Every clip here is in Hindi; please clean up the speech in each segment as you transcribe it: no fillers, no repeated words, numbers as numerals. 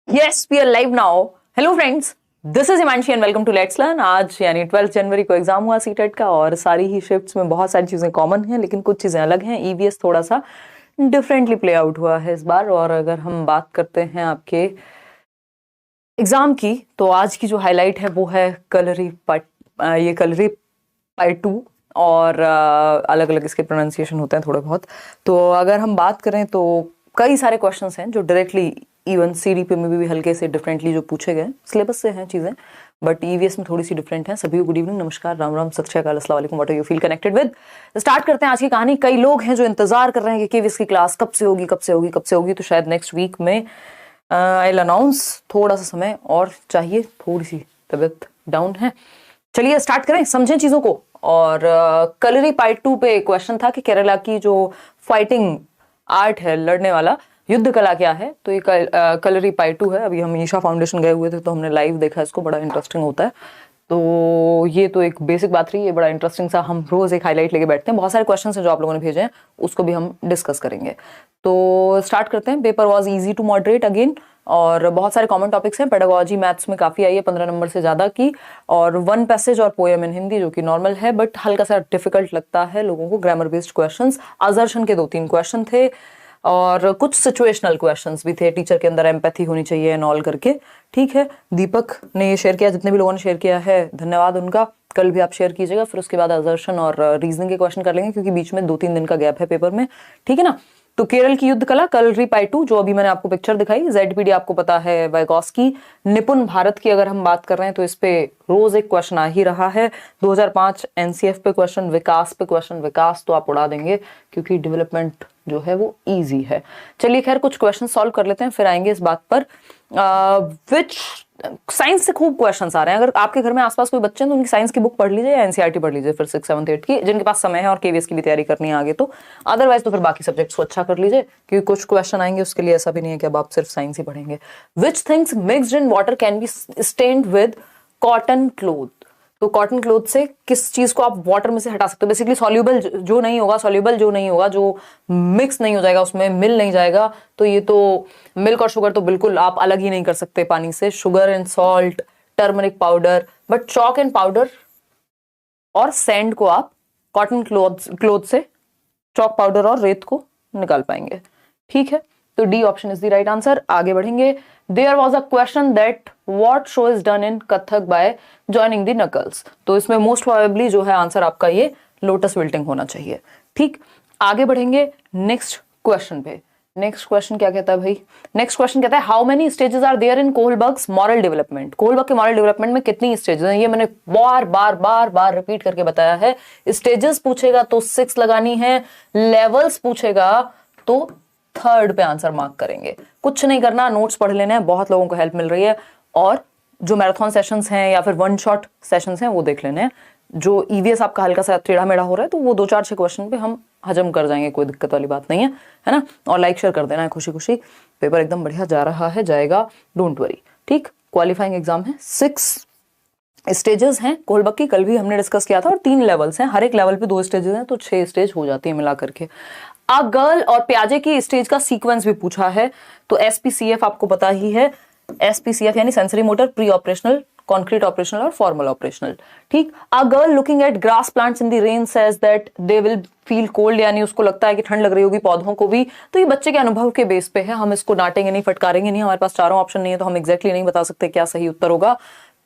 Yes, we are live now. Hello friends, this is Himanshi and welcome to let's learn. आज यानी 12 जनवरी को एग्जाम हुआ सीटेट का और सारी ही शिफ्ट्स में बहुत सारी चीज़ें कॉमन हैं लेकिन कुछ चीज़ें अलग हैं। ईवीएस थोड़ा सा डिफरेंटली प्ले आउट हुआ है इस बार। और अगर हम बात करते हैं आपके एग्जाम की तो आज की जो हाईलाइट है वो है कलरी पार्ट 2 और अलग अलग इसके प्रोनाउंसिएशन होते हैं थोड़े बहुत। तो अगर हम बात करें तो कई सारे क्वेश्चंस हैं जो डायरेक्टली इवन सीडीपी में भी हल्के से डिफरेंटली जो पूछे गए सिलेबस से हैं चीज़ें, बट ईवीएस में थोड़ी सी डिफरेंट है। सभी को गुड इवनिंग, नमस्कार, राम राम, सत श्री अकाल, अस्सलाम वालेकुम, what are you feel connected with. Start करते हैं आज की कहानी। कई लोग हैं जो इंतजार कर रहे हैं कि ईवीएस की क्लास कब से होगी। तो शायद नेक्स्ट वीक में आई विल अनाउंस। थोड़ा सा समय और चाहिए, थोड़ी सी तबीयत डाउन है। चलिए स्टार्ट करें, समझें चीज़ों को। और कलरी पार्ट 2 पे क्वेश्चन था कि केरला की जो फाइटिंग आर्ट है, लड़ने वाला युद्ध कला क्या है। तो ये कलरी पार्ट 2 है। अभी हम ईशा फाउंडेशन गए हुए थे तो हमने लाइव देखा इसको, बड़ा इंटरेस्टिंग होता है। तो ये तो एक बेसिक बात रही, ये बड़ा इंटरेस्टिंग सा। हम रोज एक हाईलाइट लेके बैठते हैं। बहुत सारे क्वेश्चन हैं जो आप लोगों ने भेजे हैं, उसको भी हम डिस्कस करेंगे। तो स्टार्ट करते हैं। Paper was easy to moderate again, और बहुत सारे कॉमन टॉपिक्स हैं। पेडागोजी मैथ्स में काफ़ी आई है, 15 नंबर से ज़्यादा की, और 1 पैसेज और पोएम इन हिंदी जो कि नॉर्मल है बट हल्का सा डिफिकल्ट लगता है लोगों को। ग्रामर बेस्ड क्वेश्चंस, अजर्शन के 2-3 क्वेश्चन थे और कुछ सिचुएशनल क्वेश्चंस भी थे। टीचर के अंदर एम्पैथी होनी चाहिए एंड ऑल करके। ठीक है, दीपक ने ये शेयर किया, जितने भी लोगों ने शेयर किया है धन्यवाद उनका। कल भी आप शेयर कीजिएगा, फिर उसके बाद अजर्शन और रीजनिंग के क्वेश्चन कर लेंगे क्योंकि बीच में 2-3 दिन का गैप है पेपर में। ठीक है ना। तो केरल की युद्ध कला कलरी पार्ट 2 जो अभी मैंने आपको पिक्चर दिखाई, जेडपीडी आपको पता है, वाइगॉस्की। निपुण भारत की अगर हम बात कर रहे हैं तो इस पे रोज एक क्वेश्चन आ ही रहा है। 2005 एनसीएफ पे क्वेश्चन, विकास पे क्वेश्चन। विकास तो आप उड़ा देंगे क्योंकि डेवलपमेंट जो है वो इजी है। चलिए खैर कुछ क्वेश्चन सॉल्व कर लेते हैं, फिर आएंगे इस बात पर। विच साइंस से खूब क्वेश्चंस आ रहे हैं। अगर आपके घर में आसपास कोई बच्चे हैं तो उनकी साइंस की बुक पढ़ लीजिए या एनसीईआरटी पढ़ लीजिए, फिर 6, 7, 8 की, जिनके पास समय है और केवीएस की भी तैयारी करनी है आगे तो। अदरवाइज तो फिर बाकी सब्जेक्ट्स को अच्छा कर लीजिए क्योंकि कुछ क्वेश्चन आएंगे उसके लिए ऐसा भी नहीं है कि अब आप सिर्फ साइंस ही पढ़ेंगे। Which things mixed in water can be strained with cotton cloth. तो कॉटन क्लोथ से किस चीज को आप वाटर में से हटा सकते हो। बेसिकली सॉल्यूबल जो नहीं होगा, जो मिक्स नहीं हो जाएगा, उसमें मिल नहीं जाएगा। तो ये तो मिल्क और शुगर तो बिल्कुल आप अलग ही नहीं कर सकते पानी से। Sugar and salt, turmeric powder, but chalk and powder और सैंड को आप कॉटन क्लोथ से चॉक पाउडर और रेत को निकाल पाएंगे। ठीक है, तो D option is the right answer. आगे बढ़ेंगे। There was a question that what show is done in Kathak by joining the knuckles. तो इसमें मोस्ट प्रोबेबली जो है आंसर आपका ये लोटस विल्टिंग होना चाहिए। ठीक, आगे बढ़ेंगे नेक्स्ट क्वेश्चन पे। नेक्स्ट क्वेश्चन क्या कहता है भाई? नेक्स्ट क्वेश्चन कहता है how many stages are there in Kohlberg's moral development. Kohlberg के मॉरल डेवलपमेंट में कितनी स्टेजेस हैं? ये मैंने बार रिपीट करके बताया है। स्टेजेस पूछेगा तो 6 लगानी है, लेवल्स पूछेगा तो 3rd पे आंसर मार्क करेंगे। कुछ नहीं करना, नोट्स पढ़ लेने हैं, बहुत लोगों को हेल्प मिल रही है। और जो मैराथन सेशंस हैं या फिर 1 शॉट सेशंस हैं वो देख लेने हैं। जो ईवीएस आपका हल्का सा टेढ़ा मेढ़ा हो रहा है तो वो 2-4-6 क्वेश्चन पे हम हजम कर जाएंगे, कोई दिक्कत वाली बात नहीं है ना। और लाइक शेयर कर देना है खुशी खुशी। पेपर एकदम बढ़िया जा रहा है, जाएगा, डोंट वरी। ठीक, क्वालिफाइंग एग्जाम है। 6 स्टेजेस हैं कोहलबर्ग की, कल भी हमने डिस्कस किया था, और 3 लेवल्स हैं। हर एक लेवल पे 2 स्टेजेस हैं तो 6 स्टेज हो जाती है मिला करके। अ गर्ल और प्याजे की स्टेज का सीक्वेंस भी पूछा है। तो एसपीसीएफ आपको पता ही है। एसपीसीएफ यानी sensory motor, pre operational, concrete operational और फॉर्मल ऑपरेशनल। ठीक, a girl looking at grass plants in the rain says that they will feel cold, यानी उसको लगता है कि ठंड लग रही होगी पौधों को भी। तो ये बच्चे के अनुभव के बेस पे है, हम इसको डांटेंगे नहीं, फटकारेंगे नहीं। हमारे पास चारों ऑप्शन नहीं है तो हम एग्जैक्टली नहीं बता सकते क्या सही उत्तर होगा।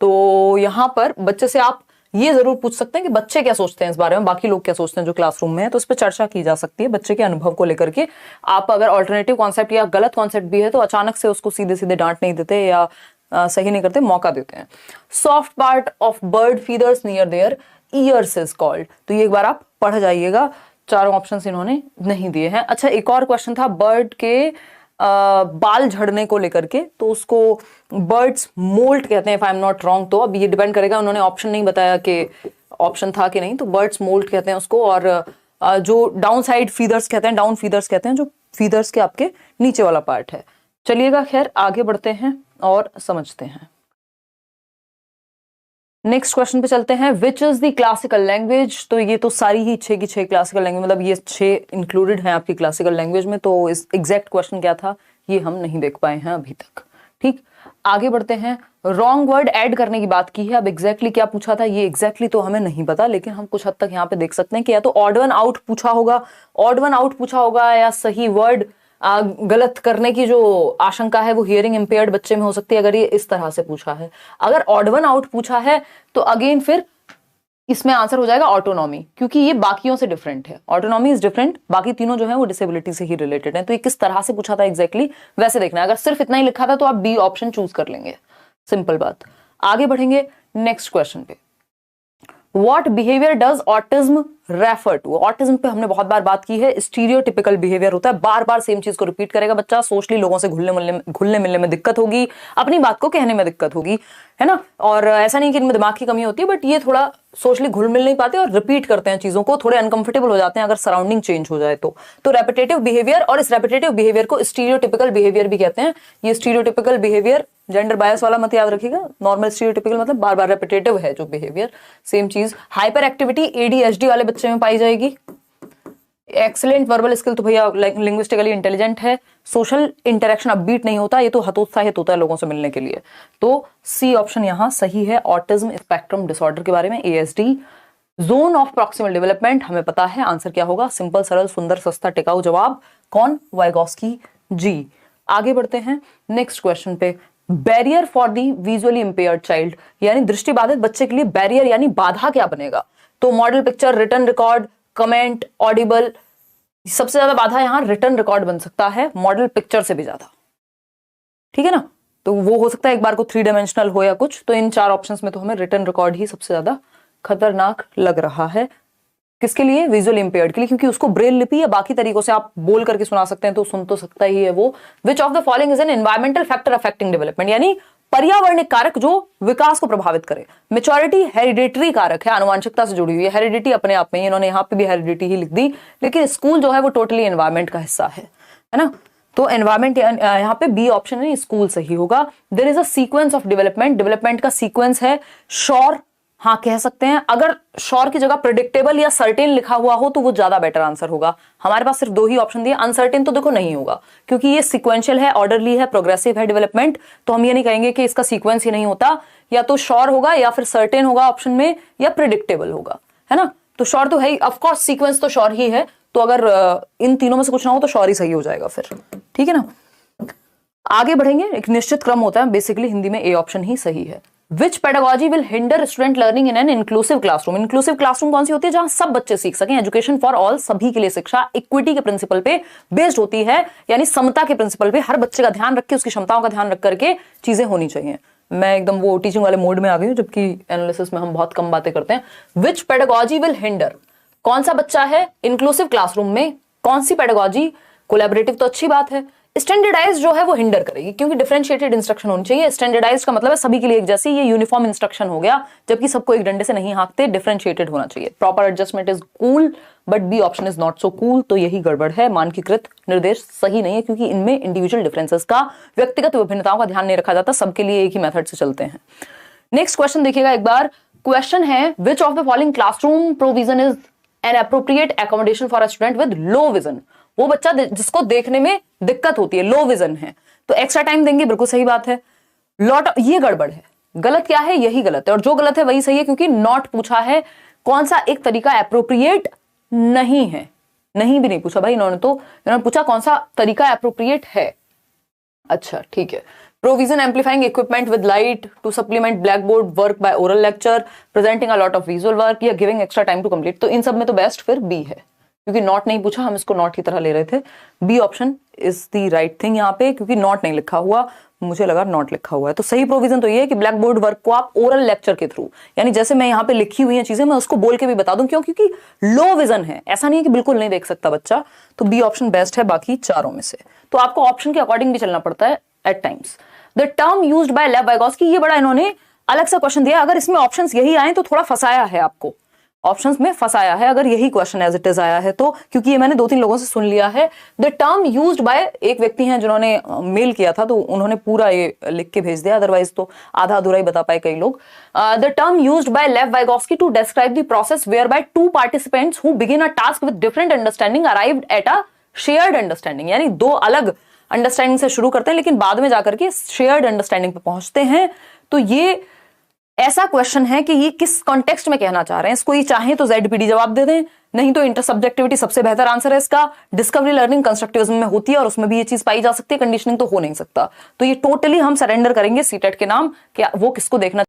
तो यहां पर बच्चे से आप ये जरूर पूछ सकते हैं कि बच्चे क्या सोचते हैं इस बारे में, बाकी लोग क्या सोचते हैं जो क्लासरूम में है। तो इस पर चर्चा की जा सकती है बच्चे के अनुभव को लेकर के। आप अगर ऑल्टरनेटिव कॉन्सेप्ट या गलत कॉन्सेप्ट भी है तो अचानक से उसको सीधे सीधे डांट नहीं देते या सही नहीं करते, मौका देते हैं। Soft part of bird feathers near there ears is called. तो ये एक बार आप पढ़ जाइएगा, चारों ऑप्शन इन्होंने नहीं दिए हैं। अच्छा, एक और क्वेश्चन था बर्ड के बाल झड़ने को लेकर के, तो उसको बर्ड्स मोल्ट कहते हैं if I am not wrong. तो अब ये डिपेंड करेगा, उन्होंने ऑप्शन नहीं बताया कि ऑप्शन था कि नहीं, तो बर्ड्स मोल्ट कहते हैं उसको। और जो डाउन साइड फीदर्स कहते हैं, डाउन फीदर्स कहते हैं जो फीदर्स के आपके नीचे वाला पार्ट है। चलिएगा खैर आगे बढ़ते हैं और समझते हैं। नेक्स्ट क्वेश्चन पे चलते हैं। Which is the classical language. तो ये तो सारी ही 6 की 6 क्लासिकल लैंग्वेज, मतलब ये 6 इंक्लूडेड हैं आपकी क्लासिकल लैंग्वेज में। तो इस एग्जैक्ट क्वेश्चन क्या था ये हम नहीं देख पाए हैं अभी तक। ठीक, आगे बढ़ते हैं। रॉन्ग वर्ड ऐड करने की बात की है। अब एग्जैक्टली क्या पूछा था ये एग्जैक्टली तो हमें नहीं पता, लेकिन हम कुछ हद तक यहाँ पे देख सकते हैं कि या तो ऑड वन आउट पूछा होगा, या सही वर्ड गलत करने की जो आशंका है वो हियरिंग इंपेयर्ड बच्चे में हो सकती है अगर ये इस तरह से पूछा है। अगर ऑड वन आउट पूछा है तो अगेन फिर इसमें आंसर हो जाएगा ऑटोनॉमी, क्योंकि ये बाकियों से डिफरेंट है। ऑटोनॉमी इज डिफरेंट, बाकी तीनों जो है वो डिसेबिलिटी से ही रिलेटेड है। तो ये किस तरह से पूछा था एग्जैक्टली वैसे देखना है। अगर सिर्फ इतना ही लिखा था तो आप बी ऑप्शन चूज कर लेंगे, सिंपल बात। आगे बढ़ेंगे नेक्स्ट क्वेश्चन पे। What behavior does autism refer to? Autism पे हमने बहुत बार बात की है। स्टीरियोटिपिकल बिहेवियर होता है, बार बार सेम चीज को रिपीट करेगा बच्चा, सोशली लोगों से घुलने मिलने में दिक्कत होगी, अपनी बात को कहने में दिक्कत होगी, है ना। और ऐसा नहीं कि इनमें दिमाग की कमी होती है, बट ये थोड़ा सोशली घुल मिल नहीं पाते और रिपीट करते हैं चीजों को, थोड़े अनकंफर्टेबल हो जाते हैं अगर सराउंडिंग चेंज हो जाए तो रेपिटेटिव बिहेवियर, और इस रेपिटेटिव बिहेवियर को स्टीरियोटिपिकल बिहेवियर भी कहते हैं। ये स्टीरियोटिपिकल बिहेवियर जेंडर बायस वाला मत याद रखिएगा, नॉर्मल स्टीरियोटिपिकल मतलब बार बार रेपिटेटिव है जो बिहेवियर, सेम चीज। हाइपर एक्टिविटी एडीएचडी वाले बच्चे में पाई जाएगी। एक्सीलेंट वर्बल स्किल तो भैया लिंग्विस्टिकली इंटेलिजेंट है। सोशल इंटरेक्शन अपबीट नहीं होता, ये तो हतोत्साहित होता है लोगों से मिलने के लिए। तो सी ऑप्शन यहां सही है। ऑटिज्म स्पेक्ट्रम डिसऑर्डर के बारे में ASD. Zone of proximal development हमें पता है आंसर क्या होगा, सिंपल सरल सुंदर सस्ता टिकाऊ जवाब कौन, वाइगॉस्की जी। आगे बढ़ते हैं नेक्स्ट क्वेश्चन पे। Barrier for the visually impaired child, यानी दृष्टिबाधित बच्चे के लिए बैरियर यानी बाधा क्या बनेगा। तो model picture, written record, comment, audible. सबसे ज्यादा बाधा यहां रिटन रिकॉर्ड बन सकता है, मॉडल पिक्चर से भी ज्यादा, ठीक है ना। तो वो हो सकता है एक बार को 3 डायमेंशनल हो या कुछ। तो इन 4 ऑप्शंस में तो हमें रिटन रिकॉर्ड ही सबसे ज्यादा खतरनाक लग रहा है। किसके लिए, विजुअल इंपेयर्ड के लिए, क्योंकि उसको ब्रेल लिपि या बाकी तरीकों से आप बोल करके सुना सकते हैं तो सुन तो सकता ही है वो। Which of the following is an environmental factor affecting development, यानी पर्यावरणिक कारक जो विकास को प्रभावित करे। मेच्योरिटी हेरिडेटरी कारक है, आनुवांशिकता से जुड़ी हुई है। हेरिडिटी अपने आप में, इन्होंने यहाँ पे भी हेरिडिटी ही लिख दी, लेकिन स्कूल जो है वो टोटली एनवायरमेंट का हिस्सा है ना। तो एनवायरमेंट यहाँ पे बी ऑप्शन है, स्कूल सही होगा। There is a sequence of development का सीक्वेंस है। श्योर हाँ कह सकते हैं, अगर श्योर की जगह प्रेडिक्टेबल या सर्टेन लिखा हुआ हो तो वो ज्यादा बेटर आंसर होगा। हमारे पास सिर्फ 2 ही ऑप्शन दिए, अनसर्टेन तो देखो नहीं होगा, क्योंकि ये सीक्वेंशियल है, ऑर्डरली है, प्रोग्रेसिव है डेवलपमेंट। तो हम ये नहीं कहेंगे कि इसका सीक्वेंस ही नहीं होता, या तो श्योर होगा या फिर सर्टेन होगा ऑप्शन में, या प्रेडिक्टेबल होगा, है ना। तो श्योर तो है ही, ऑफकोर्स सीक्वेंस तो श्योर ही है। तो अगर इन तीनों में से कुछ ना हो तो श्योर ही सही हो जाएगा फिर, ठीक है ना। आगे बढ़ेंगे, एक निश्चित क्रम होता है, बेसिकली हिंदी में ए ऑप्शन ही सही है। Which pedagogy will hinder student learning in an inclusive classroom? Inclusive classroom कौन सी होती है, जहां सब बच्चे सीख सकें। एजुकेशन फॉर ऑल, सभी के लिए शिक्षा, इक्विटी के प्रिंसिपल पे बेस्ड होती है, यानी समता के प्रिंसिपल पे, हर बच्चे का ध्यान रख के, उसकी क्षमताओं का ध्यान रख करके चीजें होनी चाहिए। मैं एकदम वो टीचिंग वाले मोड में आ गई हूँ, जबकि एनालिसिस में हम बहुत कम बातें करते हैं। Which pedagogy will hinder, कौन सा बच्चा है इंक्लूसिव क्लासरूम में, कौन सी पेडागॉजी, कोलैबोरेटिव तो अच्छी बात है, स्टैंडर्डाइज जो है वो हिंडर करेगी, क्योंकि डिफरेंशिएटेड इंस्ट्रक्शन होनी चाहिए। स्टैंडर्डाइज का मतलब है सभी के लिए एक जैसी, ये यूनिफॉर्म इंस्ट्रक्शन हो गया, जबकि सबको एक डंडे से नहीं हाँकते, डिफरेंशिएटेड होना चाहिए। Proper adjustment is cool, but B option is not so cool, तो यही गड़बड़ है। मानकीकृत निर्देश सही नहीं है, क्योंकि इनमें इंडिविजुअल डिफरेंसेस का, व्यक्तिगत विभिन्नताओं का ध्यान नहीं रखा जाता, सबके लिए एक ही मेथड से चलते हैं। नेक्स्ट क्वेश्चन देखिएगा एक बार। क्वेश्चन है, which of the following classroom provision is an appropriate accommodation for a student with low vision. वो बच्चा जिसको देखने में दिक्कत होती है, लो विजन है, तो एक्स्ट्रा टाइम देंगे, बिल्कुल सही बात है। लॉट, ये गड़बड़ है, गलत क्या है, यही गलत है, और जो गलत है वही सही है, क्योंकि नॉट पूछा है। कौन सा एक तरीका एप्रोप्रिएट नहीं है, नहीं भी नहीं पूछा भाई इन्होंने पूछा कौन सा तरीका एप्रोप्रिएट है। अच्छा ठीक है। Provision amplifying equipment with light to supplement black board work by oral lecture, presenting a lot of visual work, या giving extra time to complete. तो इन सब में तो बेस्ट फिर बी है, क्योंकि नॉट नहीं पूछा, हम इसको नॉट की तरह ले रहे थे। B option is the right thing यहाँ पे, क्योंकि नॉट नहीं लिखा हुआ, मुझे लगा नॉट लिखा हुआ है। तो सही प्रोविजन तो ये है कि ब्लैक बोर्ड वर्क को आप ओरल लेक्चर के थ्रू, यानी जैसे मैं यहाँ पे लिखी हुई है चीजें, मैं उसको बोल के भी बता दूं, क्यों, क्योंकि लो विजन है, ऐसा नहीं है कि बिल्कुल नहीं देख सकता बच्चा। तो बी ऑप्शन बेस्ट है बाकी चारों में से। तो आपको ऑप्शन के अकॉर्डिंग भी चलना पड़ता है at times. The term used by Lev Vygotsky, ये बड़ा इन्होंने अलग सा क्वेश्चन दिया। अगर इसमें ऑप्शंस यही आए तो थोड़ा फंसाया है आपको, ऑप्शंस में फंसाया है, अगर यही क्वेश्चन एज इट इज आया है तो, क्योंकि ये मैंने 2-3 लोगों से सुन लिया है। द टर्म यूज्ड बाय, एक व्यक्ति हैं जिन्होंने मेल किया था, तो उन्होंने पूरा ये लिख के भेज दिया, अदरवाइज तो आधा अधूरा ही बता पाए कई लोग। The term used by Lev Vygotsky to describe the process whereby 2 participants who begin a task with different understanding arrived at a shared understanding, यानी 2 अलग अंडरस्टैंडिंग से शुरू करते हैं लेकिन बाद में जाकर के शेयर्ड अंडरस्टैंडिंग पे पहुंचते हैं। तो ये ऐसा क्वेश्चन है कि ये किस कॉन्टेक्स्ट में कहना चाह रहे हैं। इसको ये चाहे तो ZPD जवाब दे दें, नहीं तो इंटरसब्जेक्टिविटी सबसे बेहतर आंसर है इसका। डिस्कवरी लर्निंग कंस्ट्रक्टिविज्म में होती है और उसमें भी ये चीज पाई जा सकती है, कंडीशनिंग तो हो नहीं सकता। तो ये टोटली हम सरेंडर करेंगे सीटेट के नाम कि वो किसको देखना